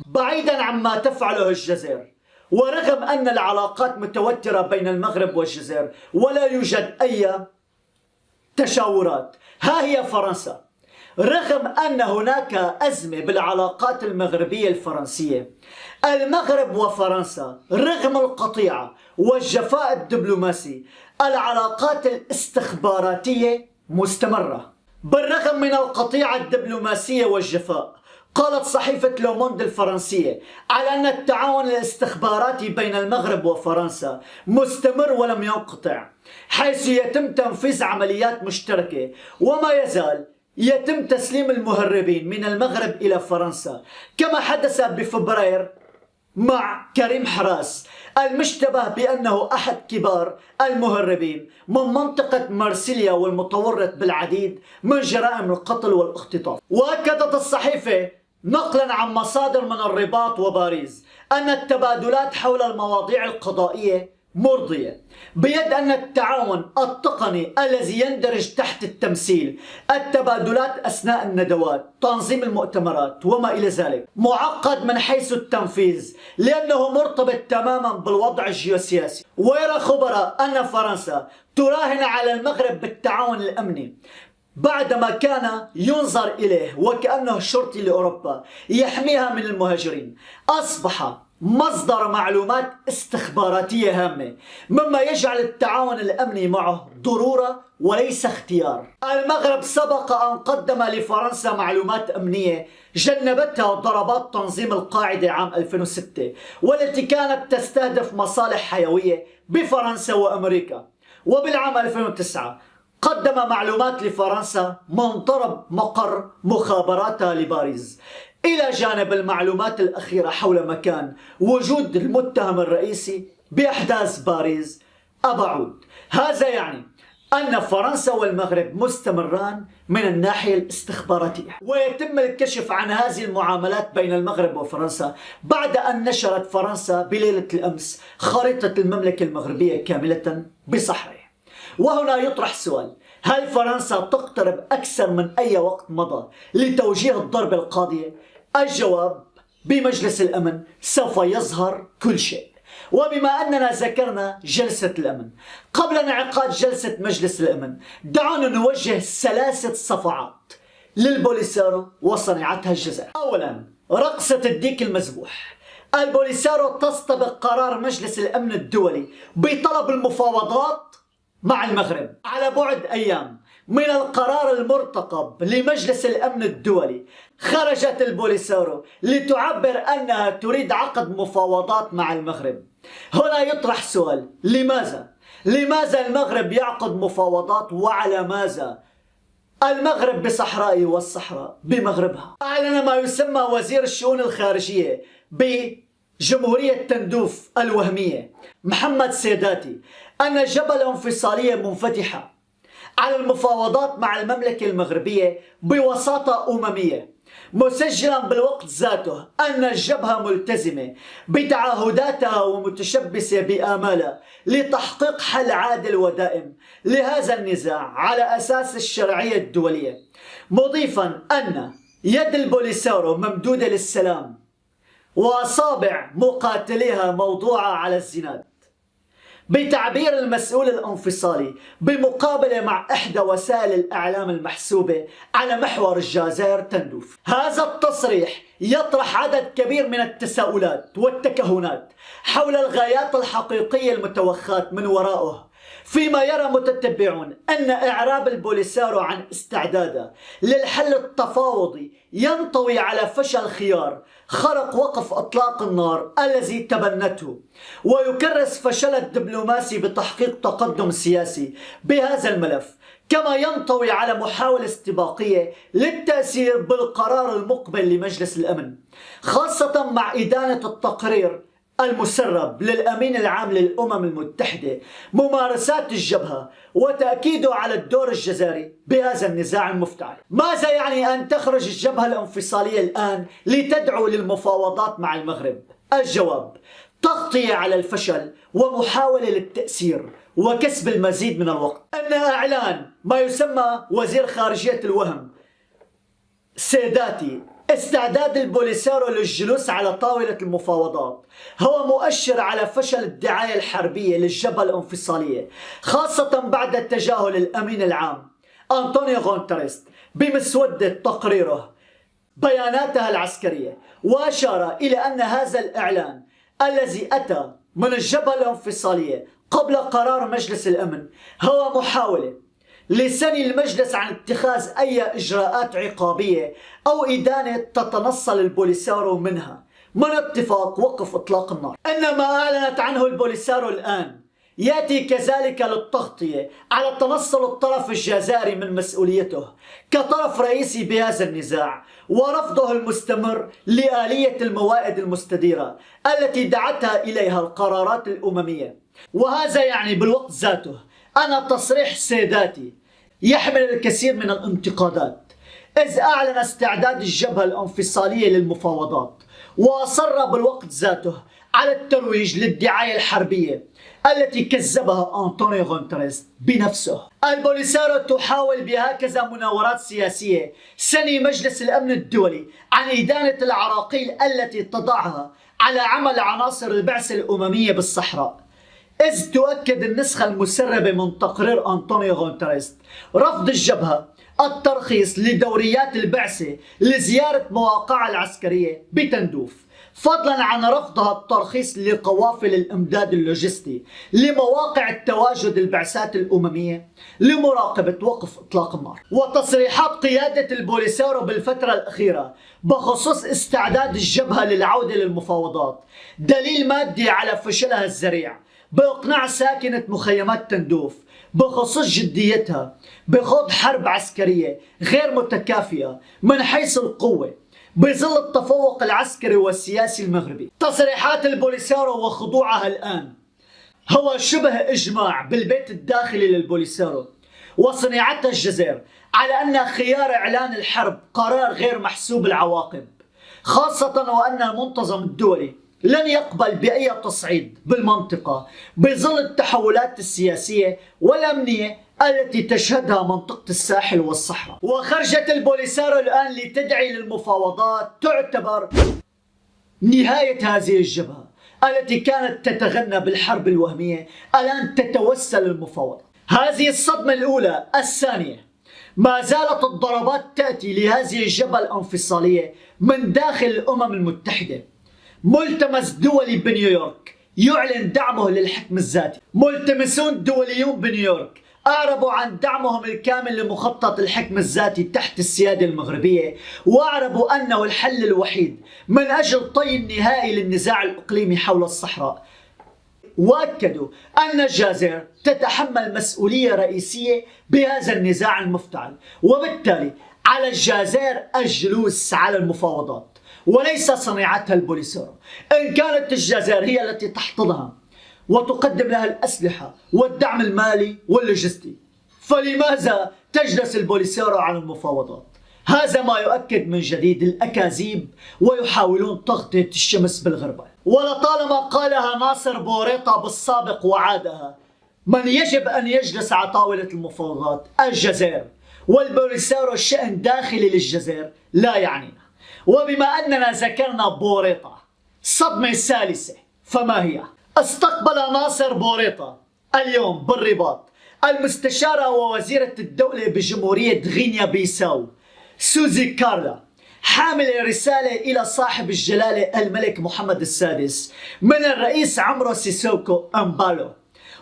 بعيدا عما تفعله الجزائر. ورغم أن العلاقات متوترة بين المغرب والجزائر ولا يوجد أي تشاورات، ها هي فرنسا. رغم أن هناك أزمة بالعلاقات المغربية الفرنسية، المغرب وفرنسا رغم القطيعة والجفاء الدبلوماسي العلاقات الاستخباراتية مستمرة. بالرغم من القطيعة الدبلوماسية والجفاء، قالت صحيفة لوموند الفرنسية على أن التعاون الاستخباراتي بين المغرب وفرنسا مستمر ولم ينقطع، حيث يتم تنفيذ عمليات مشتركة، وما يزال يتم تسليم المهربين من المغرب إلى فرنسا، كما حدث بفبراير مع كريم حراس المشتبه بأنه أحد كبار المهربين من منطقة مارسيليا والمتورط بالعديد من جرائم القتل والاختطاف. وأكدت الصحيفة نقلا عن مصادر من الرباط وباريس أن التبادلات حول المواضيع القضائية مرضية، بيد أن التعاون التقني الذي يندرج تحت التمثيل، التبادلات أثناء الندوات، تنظيم المؤتمرات وما إلى ذلك، معقد من حيث التنفيذ لأنه مرتبط تماما بالوضع الجيوسياسي. ويرى خبراء أن فرنسا تراهن على المغرب بالتعاون الأمني بعدما كان ينظر إليه وكأنه شرطي لأوروبا يحميها من المهاجرين. أصبح مصدر معلومات استخباراتية هامة، مما يجعل التعاون الأمني معه ضرورة وليس اختيار. المغرب سبق أن قدم لفرنسا معلومات أمنية جنبتها ضربات تنظيم القاعدة عام 2006، والتي كانت تستهدف مصالح حيوية بفرنسا وأمريكا. وبالعام 2009 قدم معلومات لفرنسا من ضرب مقر مخابراتها لباريس، إلى جانب المعلومات الأخيرة حول مكان وجود المتهم الرئيسي بأحداث باريس أبعود. هذا يعني أن فرنسا والمغرب مستمران من الناحية الاستخباراتية. ويتم الكشف عن هذه المعاملات بين المغرب وفرنسا بعد أن نشرت فرنسا بليلة الأمس خريطة المملكة المغربية كاملة بصحراء. وهنا يطرح سؤال: هل فرنسا تقترب أكثر من أي وقت مضى لتوجيه الضربة القاضية؟ الجواب: بمجلس الأمن سوف يظهر كل شيء. وبما أننا ذكرنا جلسة الأمن، قبل انعقاد جلسة مجلس الأمن دعونا نوجه 3 صفعات للبوليسارو وصنيعتها الجزائر. أولا، رقصة الديك المذبوح. البوليسارو تستبق قرار مجلس الأمن الدولي بطلب المفاوضات مع المغرب على بعد أيام من القرار المرتقب لمجلس الأمن الدولي. خرجت البوليسارو لتعبر أنها تريد عقد مفاوضات مع المغرب. هنا يطرح سؤال: لماذا المغرب يعقد مفاوضات، وعلى ماذا؟ المغرب بصحرائه والصحراء بمغربها. أعلن ما يسمى وزير الشؤون الخارجية بجمهورية تندوف الوهمية محمد سيداتي أن جبهة انفصالية منفتحة على المفاوضات مع المملكة المغربية بوساطة أممية، مسجلا بالوقت ذاته أن الجبهة ملتزمة بتعهداتها ومتشبثة بآمالها لتحقيق حل عادل ودائم لهذا النزاع على أساس الشرعية الدولية، مضيفا أن يد البوليسارو ممدودة للسلام وأصابع مقاتليها موضوعة على الزناد. بتعبير المسؤول الانفصالي بمقابلة مع إحدى وسائل الإعلام المحسوبة على محور الجزائر تندوف. هذا التصريح يطرح عدد كبير من التساؤلات والتكهنات حول الغايات الحقيقية المتوخاة من وراءه، فيما يرى متتبعون أن إعراب البوليسارو عن استعداده للحل التفاوضي ينطوي على فشل خيار خرق وقف إطلاق النار الذي تبنته، ويكرس فشل الدبلوماسي بتحقيق تقدم سياسي بهذا الملف، كما ينطوي على محاولة استباقية للتأثير بالقرار المقبل لمجلس الأمن، خاصة مع إدانة التقرير المسرب للأمين العام للأمم المتحدة ممارسات الجبهة وتأكيده على الدور الجزائري بهذا النزاع المفتعل. ماذا يعني أن تخرج الجبهة الانفصالية الآن لتدعو للمفاوضات مع المغرب؟ الجواب: تغطية على الفشل ومحاولة للتأثير وكسب المزيد من الوقت. أن إعلان ما يسمى وزير خارجية الوهم سيداتي استعداد البوليسارو للجلوس على طاولة المفاوضات هو مؤشر على فشل الدعاية الحربية للجبهة الانفصالية، خاصة بعد تجاهل الأمين العام أنطونيو غونتاريست بمسودة تقريره بياناتها العسكرية، وأشار إلى أن هذا الإعلان الذي أتى من الجبهة الانفصالية قبل قرار مجلس الأمن هو محاولة لسني المجلس عن اتخاذ أي إجراءات عقابية أو إدانة تتنصل البوليسارو منها من اتفاق وقف إطلاق النار. إن ما أعلنت عنه البوليسارو الآن يأتي كذلك للتغطية على تنصل الطرف الجزائري من مسؤوليته كطرف رئيسي بهذا النزاع، ورفضه المستمر لآلية الموائد المستديرة التي دعتها إليها القرارات الأممية. وهذا يعني بالوقت ذاته أن تصريح سيداتي يحمل الكثير من الانتقادات، إذ أعلن استعداد الجبهة الانفصالية للمفاوضات، وأصر بالوقت ذاته على الترويج للدعاية الحربية التي كذبها أنطونيو غونتاريست بنفسه. البوليسارو تحاول بهكذا مناورات سياسية سني مجلس الأمن الدولي عن إدانة العراقيل التي تضعها على عمل عناصر البعثة الأممية بالصحراء، إذ تؤكد النسخة المسربة من تقرير أنطونيو غونتاريست رفض الجبهة الترخيص لدوريات البعثة لزيارة مواقعها العسكرية بتندوف، فضلا عن رفضها الترخيص لقوافل الإمداد اللوجستي لمواقع التواجد البعثات الأممية لمراقبة وقف إطلاق النار. وتصريحات قيادة البوليسارو بالفترة الأخيرة بخصوص استعداد الجبهة للعودة للمفاوضات دليل مادي على فشلها الذريع بإقناع ساكنة مخيمات تندوف بخصوص جديتها بخوض حرب عسكرية غير متكافئة من حيث القوة بظل التفوق العسكري والسياسي المغربي. تصريحات البوليسارو وخضوعها الآن هو شبه إجماع بالبيت الداخلي للبوليسارو وصنيعتها الجزائر على أن خيار إعلان الحرب قرار غير محسوب العواقب، خاصة وأن المنتظم الدولي لن يقبل بأي تصعيد بالمنطقة بظل التحولات السياسية والأمنية التي تشهدها منطقة الساحل والصحراء. وخرجت البوليسارو الآن لتدعي للمفاوضات تعتبر نهاية هذه الجبهة التي كانت تتغنى بالحرب الوهمية، الآن تتوسل المفاوضات. هذه الصدمة الأولى. الثانية، ما زالت الضربات تأتي لهذه الجبهة الانفصالية من داخل الأمم المتحدة. ملتمس دولي بنيويورك يعلن دعمه للحكم الذاتي. ملتمسون دوليون بنيويورك أعربوا عن دعمهم الكامل لمخطط الحكم الذاتي تحت السيادة المغربية، وأعربوا أنه الحل الوحيد من أجل طي النهائي للنزاع الإقليمي حول الصحراء، وأكدوا أن الجزائر تتحمل مسؤولية رئيسية بهذا النزاع المفتعل، وبالتالي على الجزائر الجلوس على المفاوضات وليس صنيعتها البوليسارو. إن كانت الجزائر هي التي تحتضنها وتقدم لها الأسلحة والدعم المالي واللوجستي، فلماذا تجلس البوليسارو على المفاوضات؟ هذا ما يؤكد من جديد الأكاذيب ويحاولون تغطية الشمس بالغربال. ولطالما قالها ناصر بوريطة بالسابق وعادها: من يجب أن يجلس على طاولة المفاوضات الجزائر، والبوليسارو شأن داخلي للجزائر لا يعنينا. وبما أننا ذكرنا بوريطة، صدمة ثالثة فما هي؟ استقبل ناصر بوريطة اليوم بالرباط المستشارة ووزيرة الدولة بجمهورية غينيا بيساو سوزي كارلا، حامل رسالة إلى صاحب الجلالة الملك محمد السادس من الرئيس عمرو سيسوكو أمبالو.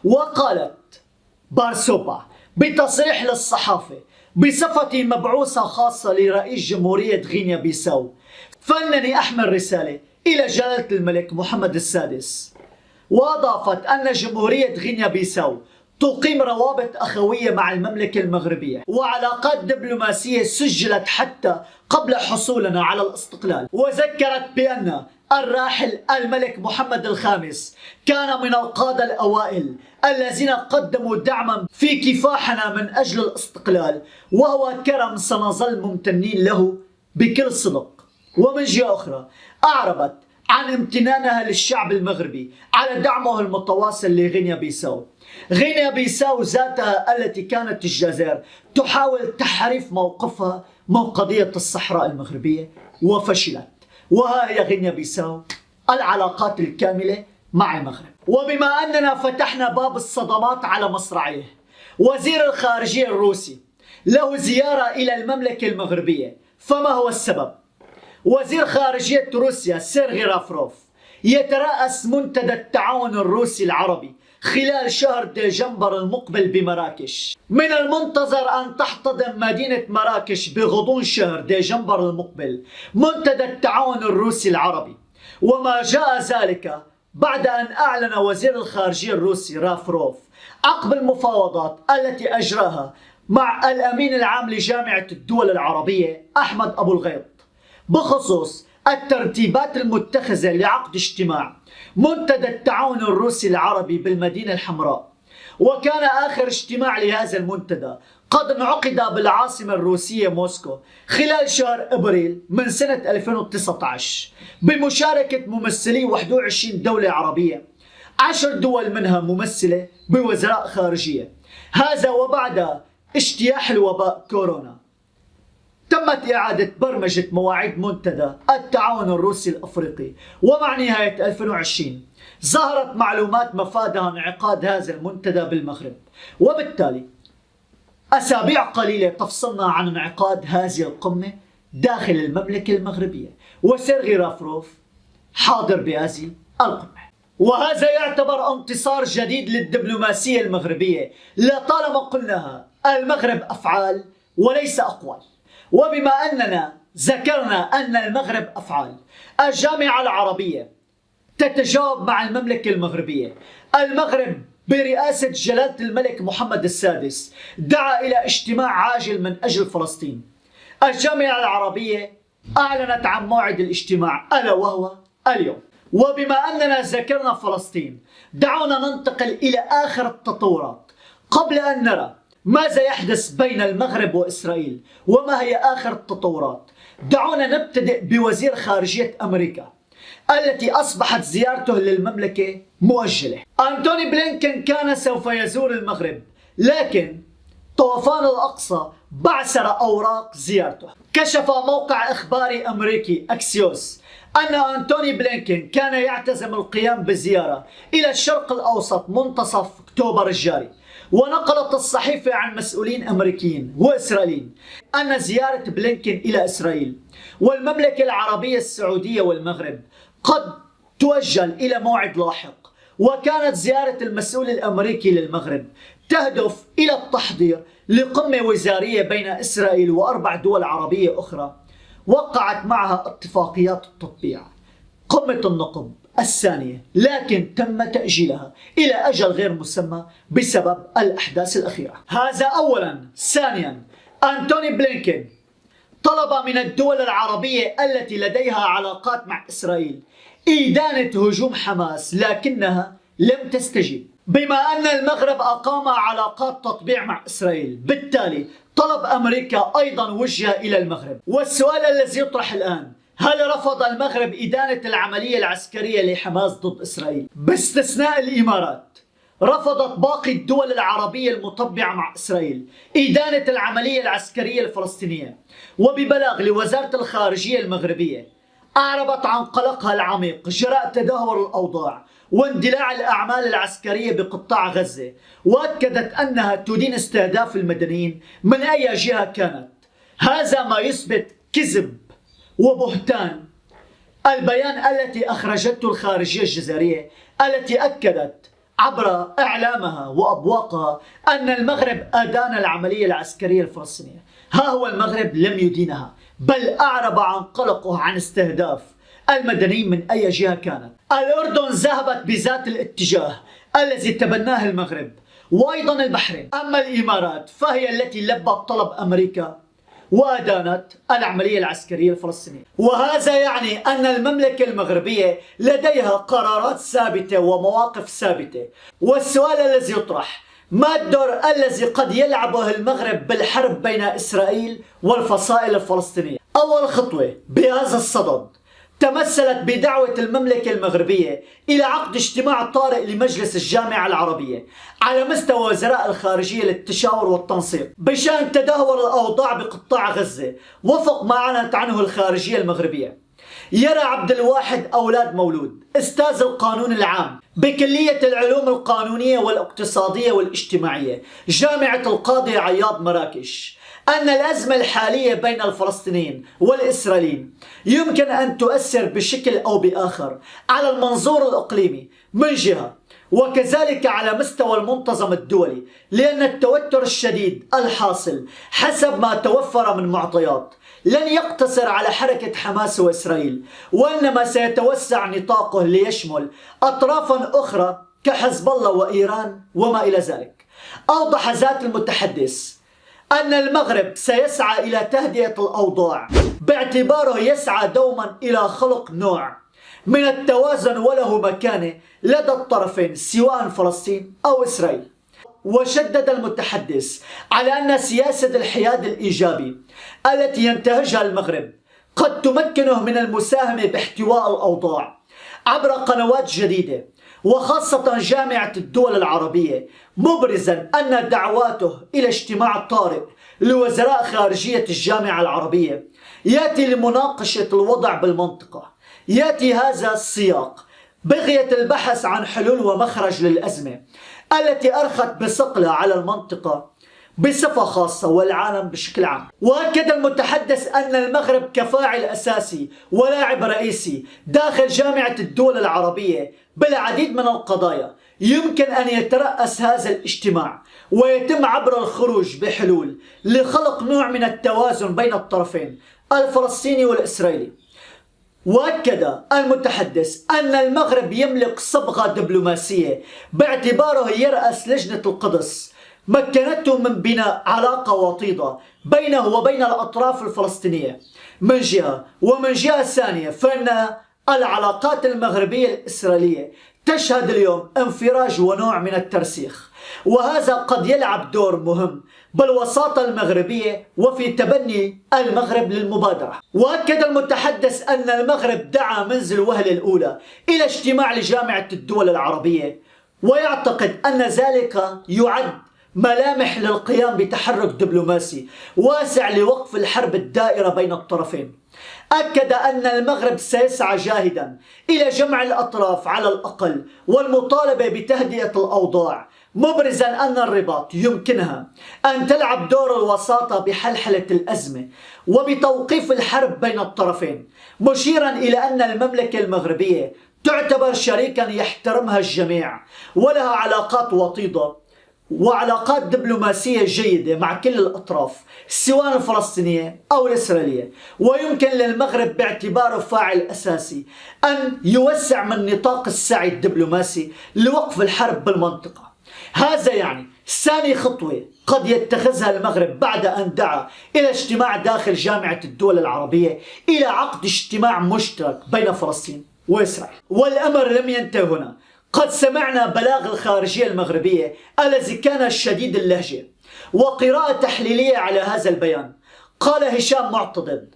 وقالت بارسوبا بتصريح للصحافة بصفتي مبعوثة خاصة لرئيس جمهورية غينيا بيساو، فإنني أحمل رسالة إلى جلالة الملك محمد السادس. وأضافت أن جمهورية غينيا بيساو تقيم روابط أخوية مع المملكة المغربية وعلاقات دبلوماسية سجلت حتى قبل حصولنا على الاستقلال. وذكرت بأن الراحل الملك محمد الخامس كان من القادة الأوائل الذين قدموا دعما في كفاحنا من أجل الاستقلال، وهو كرم سنظل ممتنين له بكل صدق. ومن جهة أخرى أعربت عن امتنانها للشعب المغربي على دعمه المتواصل لغينيا بيساو. غينيا بيساو ذاتها التي كانت الجزائر تحاول تحريف موقفها من قضية الصحراء المغربية وفشلت. وها هي غينيا بيساو، العلاقات الكاملة مع المغرب. وبما أننا فتحنا باب الصدمات على مصراعيه، وزير الخارجية الروسي له زيارة إلى المملكة المغربية، فما هو السبب؟ وزير خارجية روسيا سيرغي لافروف يترأس منتدى التعاون الروسي العربي خلال شهر ديسمبر المقبل بمراكش. من المنتظر أن تحتضن مدينة مراكش بغضون شهر ديسمبر المقبل منتدى التعاون الروسي العربي، وما جاء ذلك بعد أن أعلن وزير الخارجية الروسي لافروف عقب المفاوضات التي أجراها مع الأمين العام لجامعة الدول العربية أحمد أبو الغيط بخصوص الترتيبات المتخذة لعقد اجتماع منتدى التعاون الروسي العربي بالمدينة الحمراء. وكان آخر اجتماع لهذا المنتدى قد انعقد بالعاصمة الروسية موسكو خلال شهر أبريل من سنة 2019 بمشاركة ممثلي 21 دولة عربية، 10 دول منها ممثلة بوزراء خارجية. هذا وبعد اجتياح الوباء كورونا تمت إعادة برمجة مواعيد منتدى التعاون الروسي الأفريقي، ومع نهاية 2020 ظهرت معلومات مفادها انعقاد هذا المنتدى بالمغرب. وبالتالي أسابيع قليلة تفصلنا عن انعقاد هذه القمة داخل المملكة المغربية، وسيرغي لافروف حاضر بهذه القمة. وهذا يعتبر انتصار جديد للدبلوماسية المغربية. لطالما قلناها المغرب أفعال وليس أقوال. وبما أننا ذكرنا أن المغرب أفعال، الجامعة العربية تتجاوب مع المملكة المغربية. المغرب برئاسة جلالة الملك محمد السادس دعا إلى اجتماع عاجل من أجل فلسطين. الجامعة العربية أعلنت عن موعد الاجتماع ألا وهو اليوم. وبما أننا ذكرنا فلسطين دعونا ننتقل إلى آخر التطورات قبل أن نرى ماذا يحدث بين المغرب وإسرائيل وما هي آخر التطورات. دعونا نبتدئ بوزير خارجية أمريكا التي أصبحت زيارته للمملكة مؤجلة. أنتوني بلينكن كان سوف يزور المغرب، لكن طوفان الأقصى بعثر أوراق زيارته. كشف موقع إخباري أمريكي أكسيوس أن أنتوني بلينكن كان يعتزم القيام بزيارة إلى الشرق الأوسط منتصف أكتوبر الجاري. ونقلت الصحيفة عن مسؤولين أمريكيين وإسرائيليين أن زيارة بلينكن إلى إسرائيل والمملكة العربية السعودية والمغرب قد تؤجل إلى موعد لاحق. وكانت زيارة المسؤول الأمريكي للمغرب تهدف إلى التحضير لقمة وزارية بين إسرائيل وأربع دول عربية أخرى وقعت معها اتفاقيات التطبيع، قمة النقب الثانية، لكن تم تأجيلها إلى أجل غير مسمى بسبب الأحداث الأخيرة. هذا أولا. ثانيا، أنتوني بلينكن طلب من الدول العربية التي لديها علاقات مع إسرائيل إدانة هجوم حماس، لكنها لم تستجيب. بما أن المغرب أقام علاقات تطبيع مع إسرائيل، بالتالي طلب أمريكا أيضا وجه إلى المغرب. والسؤال الذي يطرح الآن، هل رفض المغرب إدانة العملية العسكرية لحماس ضد إسرائيل؟ باستثناء الإمارات، رفضت باقي الدول العربية المطبعة مع إسرائيل إدانة العملية العسكرية الفلسطينية. وببلاغ لوزارة الخارجية المغربية أعربت عن قلقها العميق جراء تدهور الأوضاع واندلاع الأعمال العسكرية بقطاع غزة، وأكدت أنها تدين استهداف المدنيين من أي جهة كانت. هذا ما يثبت كذب وبهتان البيان التي أخرجته الخارجية الجزائرية التي أكدت عبر إعلامها وأبواقها أن المغرب أدان العملية العسكرية الفلسطينية. ها هو المغرب لم يدينها، بل أعرب عن قلقه عن استهداف المدنيين من أي جهة كانت. الأردن ذهبت بذات الاتجاه الذي تبناه المغرب، وأيضا البحرين. أما الإمارات فهي التي لبت طلب أمريكا وأدانت العملية العسكرية الفلسطينية. وهذا يعني أن المملكة المغربية لديها قرارات ثابتة ومواقف ثابتة. والسؤال الذي يطرح، ما الدور الذي قد يلعبه المغرب بالحرب بين إسرائيل والفصائل الفلسطينية؟ أول خطوة بهذا الصدد تمثلت بدعوة المملكة المغربية إلى عقد اجتماع طارئ لمجلس الجامعة العربية على مستوى وزراء الخارجية للتشاور والتنسيق بشأن تدهور الأوضاع بقطاع غزة وفق ما أعلنت عنه الخارجية المغربية. يرى عبد الواحد أولاد مولود أستاذ القانون العام بكلية العلوم القانونية والاقتصادية والاجتماعية جامعة القاضي عياض مراكش أن الأزمة الحالية بين الفلسطينيين والإسرائيليين يمكن أن تؤثر بشكل أو بآخر على المنظور الإقليمي من جهة، وكذلك على مستوى المنظمة الدولي، لأن التوتر الشديد الحاصل حسب ما توفر من معطيات لن يقتصر على حركة حماس وإسرائيل، وإنما سيتوسع نطاقه ليشمل أطرافا أخرى كحزب الله وإيران وما إلى ذلك. أوضح ذات المتحدث أن المغرب سيسعى إلى تهدئة الأوضاع باعتباره يسعى دوما إلى خلق نوع من التوازن وله مكانه لدى الطرفين سواء فلسطين أو إسرائيل. وشدد المتحدث على أن سياسة الحياد الإيجابي التي ينتهجها المغرب قد تمكنه من المساهمة باحتواء الأوضاع عبر قنوات جديدة وخاصة جامعة الدول العربية، مبرزا أن دعواته إلى اجتماع طارئ لوزراء خارجية الجامعة العربية يأتي لمناقشة الوضع بالمنطقة. يأتي هذا السياق بغية البحث عن حلول ومخرج للأزمة التي أرخت بثقلها على المنطقة بصفة خاصة والعالم بشكل عام. وأكد المتحدث أن المغرب كفاعل أساسي ولاعب رئيسي داخل جامعة الدول العربية بالعديد من القضايا يمكن أن يترأس هذا الاجتماع ويتم عبر الخروج بحلول لخلق نوع من التوازن بين الطرفين الفلسطيني والإسرائيلي. وأكد المتحدث أن المغرب يملك صبغة دبلوماسية باعتباره يرأس لجنة القدس مكنته من بناء علاقة وطيدة بينه وبين الأطراف الفلسطينية من جهة، ومن جهة ثانية فإن العلاقات المغربية الإسرائيلية تشهد اليوم انفراج ونوع من الترسيخ، وهذا قد يلعب دور مهم بالوساطة المغربية وفي تبني المغرب للمبادرة. وأكد المتحدث أن المغرب دعا منذ الوهلة الأولى إلى اجتماع لجامعة الدول العربية، ويعتقد أن ذلك يعد ملامح للقيام بتحرك دبلوماسي واسع لوقف الحرب الدائرة بين الطرفين. أكد أن المغرب سيسعى جاهدا إلى جمع الأطراف على الأقل والمطالبة بتهدئة الأوضاع، مبرزا أن الرباط يمكنها أن تلعب دور الوساطة بحلحلة الأزمة وبتوقيف الحرب بين الطرفين، مشيرا إلى أن المملكة المغربية تعتبر شريكا يحترمها الجميع ولها علاقات وطيدة وعلاقات دبلوماسية جيدة مع كل الأطراف سواء الفلسطينية أو الإسرائيلية، ويمكن للمغرب باعتباره فاعل أساسي أن يوسع من نطاق السعي الدبلوماسي لوقف الحرب بالمنطقة. هذا يعني ثاني خطوة قد يتخذها المغرب بعد أن دعا إلى اجتماع داخل جامعة الدول العربية إلى عقد اجتماع مشترك بين فلسطين وإسرائيل. والأمر لم ينتهي هنا، قد سمعنا بلاغ الخارجية المغربية الذي كان شديد اللهجة وقراءة تحليلية على هذا البيان. قال هشام معتضد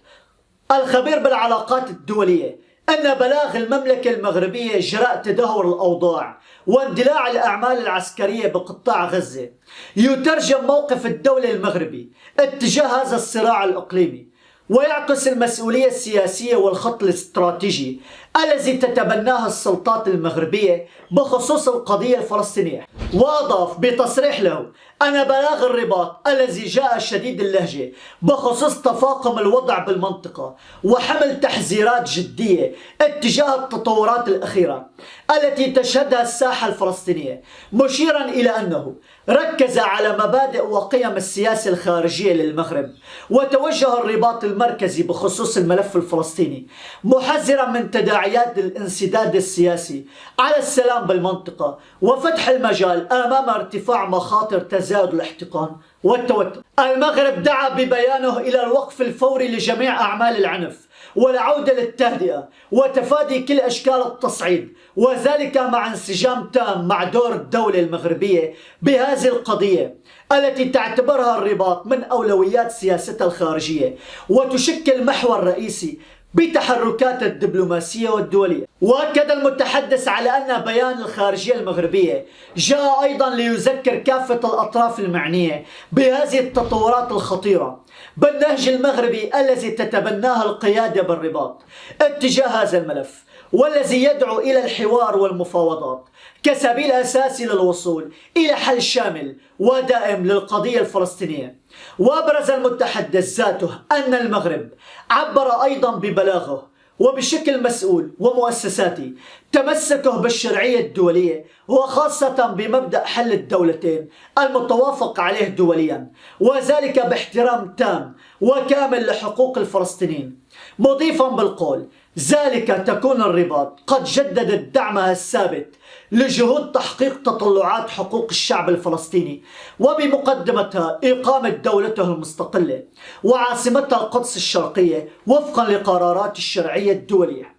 الخبير بالعلاقات الدولية أن بلاغ المملكة المغربية جراء تدهور الأوضاع واندلاع الأعمال العسكرية بقطاع غزة يترجم موقف الدولة المغربي اتجاه هذا الصراع الإقليمي، ويعكس المسؤولية السياسية والخط الاستراتيجي الذي تتبناه السلطات المغربية بخصوص القضية الفلسطينية. وأضاف بتصريح له أن بلاغ الرباط الذي جاء شديد اللهجة بخصوص تفاقم الوضع بالمنطقة وحمل تحذيرات جدية اتجاه التطورات الأخيرة التي تشهدها الساحة الفلسطينية، مشيرا إلى أنه ركز على مبادئ وقيم السياسة الخارجية للمغرب، وتوجه الرباط المركزي بخصوص الملف الفلسطيني محذرا من تداعيات الانسداد السياسي على السلام بالمنطقة وفتح المجال أمام ارتفاع مخاطر تزايد الاحتقان والتوتر. المغرب دعا ببيانه إلى الوقف الفوري لجميع أعمال العنف والعودة للتهدئة وتفادي كل أشكال التصعيد، وذلك مع انسجام تام مع دور الدولة المغربية بهذه القضية التي تعتبرها الرباط من أولويات سياستها الخارجية وتشكل محور رئيسي بتحركات الدبلوماسية والدولية. وأكد المتحدث على أن بيان الخارجية المغربية جاء أيضا ليذكر كافة الأطراف المعنية بهذه التطورات الخطيرة بالنهج المغربي الذي تتبناه القيادة بالرباط اتجاه هذا الملف، والذي يدعو إلى الحوار والمفاوضات كسبيل أساسي للوصول إلى حل شامل ودائم للقضية الفلسطينية. وأبرز المتحدث ذاته أن المغرب عبر أيضا ببلاغه وبشكل مسؤول ومؤسساتي تمسكه بالشرعية الدولية، وخاصة بمبدأ حل الدولتين المتوافق عليه دوليا، وذلك باحترام تام وكامل لحقوق الفلسطينيين، مضيفا بالقول ذلك تكون الرباط قد جددت دعمها الثابت لجهود تحقيق تطلعات حقوق الشعب الفلسطيني، وبمقدمتها إقامة دولته المستقلة وعاصمتها القدس الشرقية وفقا لقرارات الشرعية الدولية.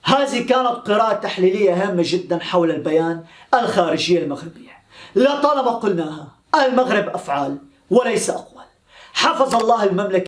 هذه كانت قراءة تحليلية هامة جدا حول البيان الخارجية المغربية. لطالما قلناها، المغرب أفعال وليس أقوال. حفظ الله المملكة.